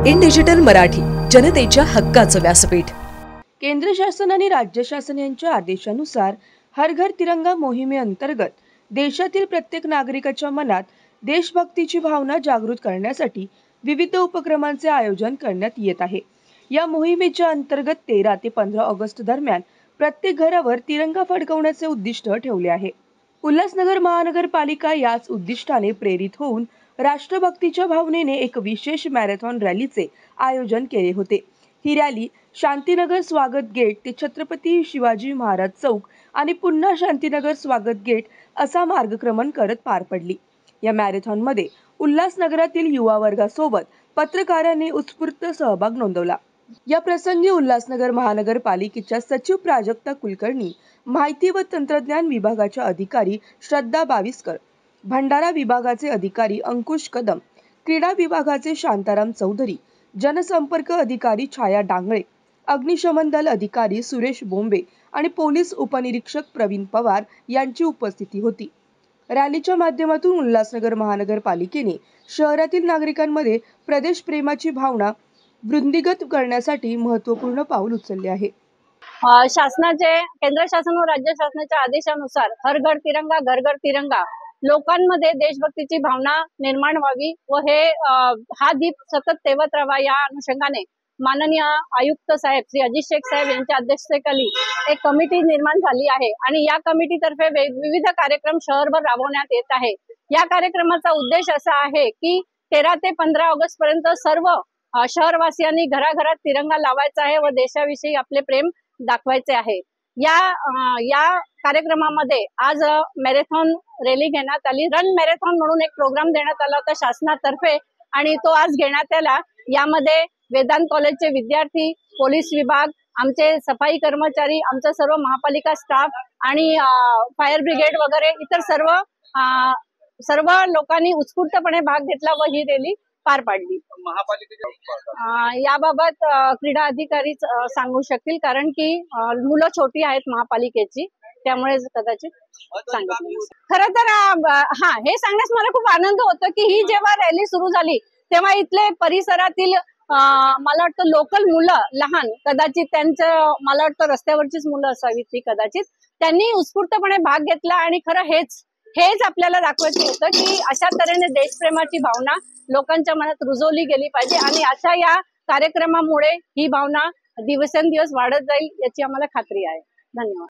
In digital Marathi, जनतेच्या हक्काचं व्यासपीठ। केंद्र शासन आणि राज्य शासन यांच्या आदेशानुसार हर घर तिरंगा मोहिमेअंतर्गत देशातील प्रत्येक नागरिकाच्या मनात देशभक्तीची भावना जागृत करण्यासाठी विविध उपक्रमांचे आयोजन करण्यात येत आहे। या मोहिमेच्या अंतर्गत 13 ते 15 ऑगस्ट दरम्यान प्रत्येक घरावर तिरंगा फडकवण्याचे उद्दिष्ट ठेवले आहे। उल्हासनगर महानगरपालिका याच उद्दिष्टाने प्रेरित होऊन राष्ट्रभक्तीच्या भावनेने एक विशेष मॅरेथॉन रॅलीचे आयोजन केले होते। ही रॅली शांतीनगर स्वागत गेट ते छत्रपती शिवाजी महाराज चौक आणि पुन्हा शांतीनगर स्वागत गेट असा मार्गक्रमण करत पार पडली। या मॅरेथॉनमध्ये उल्हासनगरातील युवा वर्गासोबत पत्रकारांनी उत्स्फूर्त सहभाग नोंदवला। या प्रसंगी उल्हासनगर महानगरपालिकेच्या सचिव प्राजक्ता कुलकर्णी, माहिती व तंत्रज्ञान विभागाच्या अधिकारी श्रद्धा बाविस्कर, भंडारा विभागाचे अधिकारी अंकुश कदम, क्रीडा विभागाचे शांताराम चौधरी, जनसंपर्क अधिकारी छाया डांगळे, अग्निशमन दल अधिकारी सुरेश बोंबे आणि पोलीस उपनिरीक्षक प्रवीण पवार यांची उपस्थिती होती। रॅलीच्या माध्यमातून उल्हासनगर महानगरपालिकेने शहरातील नागरिकांमध्ये प्रदेश प्रेमाची भावना वृद्धिंगत करण्यासाठी महत्त्वपूर्ण पाऊल उचलले आहे। शासनाचे केंद्र शासन व राज्य शासनाच्या आदेशानुसार हर घर तिरंगा घर घर तिरंगा लोकांमध्ये देशभक्तीची भावना निर्माण व्हावी व हा दीप सतत तेवत राहावा या अनुषंगाने माननीय आयुक्त साहेब श्री अजित शेख साहेब यांच्या अध्यक्षतेखाली एक कमिटी निर्माण झाली आहे आणि या कमिटीतर्फे विविध कार्यक्रम शहरभर राबवण्यात येत आहे। या कार्यक्रमाचा उद्देश असा आहे की 13 ते 15 ऑगस्ट पर्यंत सर्व शहरवासियांनी घराघरात तिरंगा लावायचा आहे व देशाविषयी आपले प्रेम दाखवायचे आहे। या कार्यक्रमामध्ये आज मॅरेथॉन रॅली घेण्यात आली। रन मॅरेथॉन म्हणून एक प्रोग्राम देण्यात आला होता शासनातर्फे आणि तो आज घेण्यात आला। यामध्ये वेदांत कॉलेजचे विद्यार्थी, पोलीस विभाग, आमचे सफाई कर्मचारी, आमचा सर्व महापालिका स्टाफ आणि फायर ब्रिगेड वगैरे इतर सर्व लोकांनी उत्स्फूर्तपणे भाग घेतला व ही रॅली पार पाडली। याबाबत क्रीडा अधिकारी सांगू शकतील कारण की मुलं छोटी आहेत महापालिकेची, त्यामुळे कदाचित सांगितलं। खरं तर हे सांगण्यास मला खूप आनंद होतो की ही जेव्हा रॅली सुरू झाली तेव्हा इथले परिसरातील मला वाटतं लोकल मुलं लहान कदाचित त्यांचं मला वाटतं रस्त्यावरचीच मुलं असावीत ती कदाचित त्यांनी उत्स्फूर्तपणे भाग घेतला आणि खरं हेच आपल्याला दाखवायचं होतं की अशा तऱ्हेने देशप्रेमाची भावना लोकांच्या मनात रुजवली गेली पाहिजे आणि अशा या कार्यक्रमामुळे ही भावना दिवसेंदिवस वाढत जाईल याची आम्हाला खात्री आहे। धन्यवाद।